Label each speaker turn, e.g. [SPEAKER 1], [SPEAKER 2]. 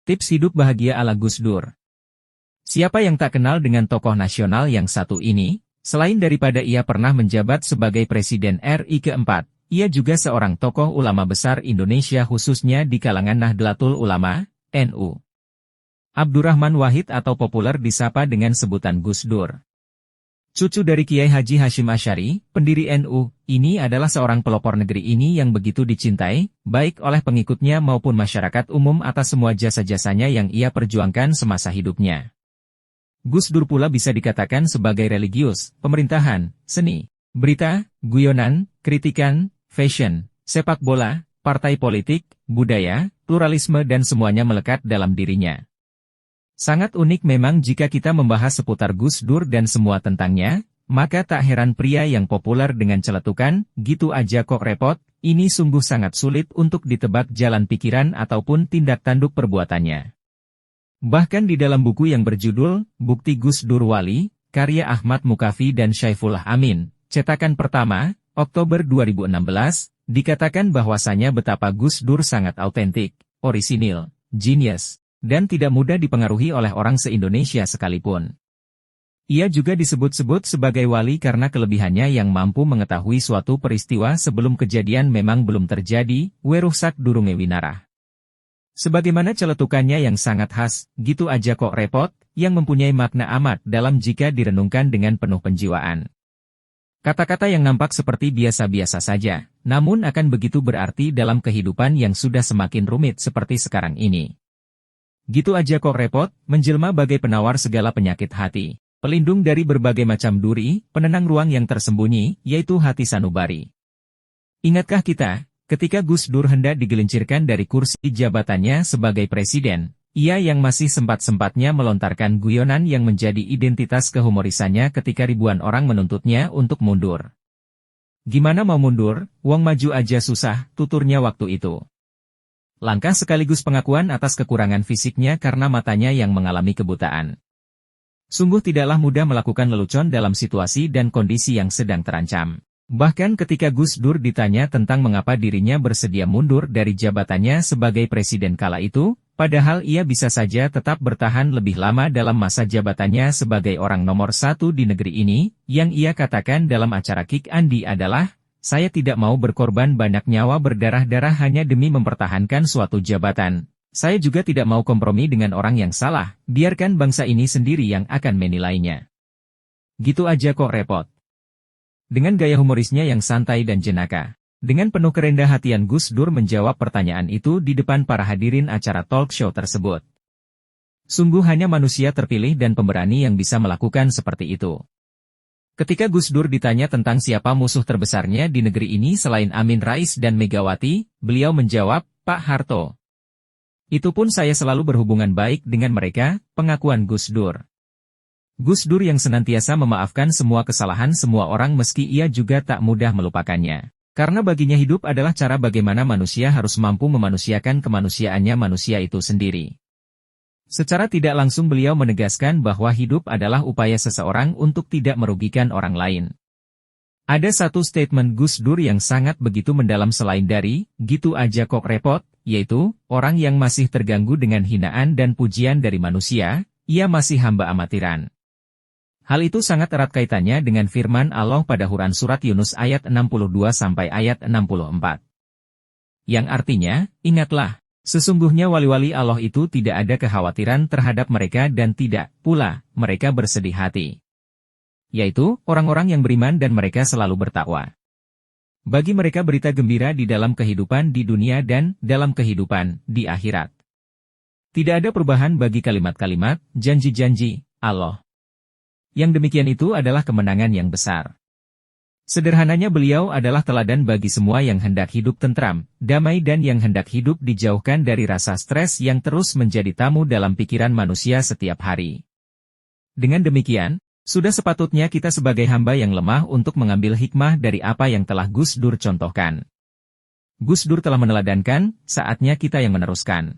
[SPEAKER 1] Tips hidup bahagia ala Gus Dur. Siapa yang tak kenal dengan tokoh nasional yang satu ini? Selain daripada ia pernah menjabat sebagai Presiden RI keempat, ia juga seorang tokoh ulama besar Indonesia khususnya di kalangan Nahdlatul Ulama, NU. Abdurrahman Wahid atau populer disapa dengan sebutan Gus Dur. Cucu dari Kiai Haji Hashim Asy'ari, pendiri NU, ini adalah seorang pelopor negeri ini yang begitu dicintai, baik oleh pengikutnya maupun masyarakat umum atas semua jasa-jasanya yang ia perjuangkan semasa hidupnya. Gus Dur pula bisa dikatakan sebagai religius, pemerintahan, seni, berita, guyonan, kritikan, fashion, sepak bola, partai politik, budaya, pluralisme dan semuanya melekat dalam dirinya. Sangat unik memang jika kita membahas seputar Gus Dur dan semua tentangnya, maka tak heran pria yang populer dengan celetukan, gitu aja kok repot, ini sungguh sangat sulit untuk ditebak jalan pikiran ataupun tindak tanduk perbuatannya. Bahkan di dalam buku yang berjudul, Bukti Gus Dur Wali, karya Ahmad Mukafi dan Syaifullah Amin, cetakan pertama, Oktober 2016, dikatakan bahwasanya betapa Gus Dur sangat autentik, orisinil, genius, dan tidak mudah dipengaruhi oleh orang se-Indonesia sekalipun. Ia juga disebut-sebut sebagai wali karena kelebihannya yang mampu mengetahui suatu peristiwa sebelum kejadian memang belum terjadi, weruhsak durunge winarah. Sebagaimana celetukannya yang sangat khas, gitu aja kok repot, yang mempunyai makna amat dalam jika direnungkan dengan penuh penjiwaan. Kata-kata yang nampak seperti biasa-biasa saja, namun akan begitu berarti dalam kehidupan yang sudah semakin rumit seperti sekarang ini. Gitu aja kok repot, menjelma bagai penawar segala penyakit hati, pelindung dari berbagai macam duri, penenang ruang yang tersembunyi, yaitu hati sanubari. Ingatkah kita, ketika Gus Dur hendak digelincirkan dari kursi jabatannya sebagai presiden, ia yang masih sempat-sempatnya melontarkan guyonan yang menjadi identitas kehumorisannya ketika ribuan orang menuntutnya untuk mundur. Gimana mau mundur, wong maju aja susah, tuturnya waktu itu. Langkah sekaligus pengakuan atas kekurangan fisiknya karena matanya yang mengalami kebutaan. Sungguh tidaklah mudah melakukan lelucon dalam situasi dan kondisi yang sedang terancam. Bahkan ketika Gus Dur ditanya tentang mengapa dirinya bersedia mundur dari jabatannya sebagai presiden kala itu, padahal ia bisa saja tetap bertahan lebih lama dalam masa jabatannya sebagai orang nomor satu di negeri ini, yang ia katakan dalam acara Kick Andi adalah, saya tidak mau berkorban banyak nyawa berdarah-darah hanya demi mempertahankan suatu jabatan. Saya juga tidak mau kompromi dengan orang yang salah, biarkan bangsa ini sendiri yang akan menilainya. Gitu aja kok repot. Dengan gaya humorisnya yang santai dan jenaka, dengan penuh kerendah hatian Gus Dur menjawab pertanyaan itu di depan para hadirin acara talk show tersebut. Sungguh hanya manusia terpilih dan pemberani yang bisa melakukan seperti itu. Ketika Gus Dur ditanya tentang siapa musuh terbesarnya di negeri ini selain Amin Rais dan Megawati, beliau menjawab, Pak Harto. Itu pun saya selalu berhubungan baik dengan mereka, pengakuan Gus Dur. Gus Dur yang senantiasa memaafkan semua kesalahan semua orang meski ia juga tak mudah melupakannya. Karena baginya hidup adalah cara bagaimana manusia harus mampu memanusiakan kemanusiaannya manusia itu sendiri. Secara tidak langsung beliau menegaskan bahwa hidup adalah upaya seseorang untuk tidak merugikan orang lain. Ada satu statement Gus Dur yang sangat begitu mendalam selain dari, gitu aja kok repot, yaitu, orang yang masih terganggu dengan hinaan dan pujian dari manusia, ia masih hamba amatiran. Hal itu sangat erat kaitannya dengan firman Allah pada Quran Surat Yunus ayat 62 sampai ayat 64. Yang artinya, ingatlah. Sesungguhnya wali-wali Allah itu tidak ada kekhawatiran terhadap mereka dan tidak pula mereka bersedih hati. Yaitu, orang-orang yang beriman dan mereka selalu bertakwa. Bagi mereka berita gembira di dalam kehidupan di dunia dan dalam kehidupan di akhirat. Tidak ada perubahan bagi kalimat-kalimat, janji-janji Allah. Yang demikian itu adalah kemenangan yang besar. Sederhananya beliau adalah teladan bagi semua yang hendak hidup tentram, damai dan yang hendak hidup dijauhkan dari rasa stres yang terus menjadi tamu dalam pikiran manusia setiap hari. Dengan demikian, sudah sepatutnya kita sebagai hamba yang lemah untuk mengambil hikmah dari apa yang telah Gus Dur contohkan. Gus Dur telah meneladankan, saatnya kita yang meneruskan.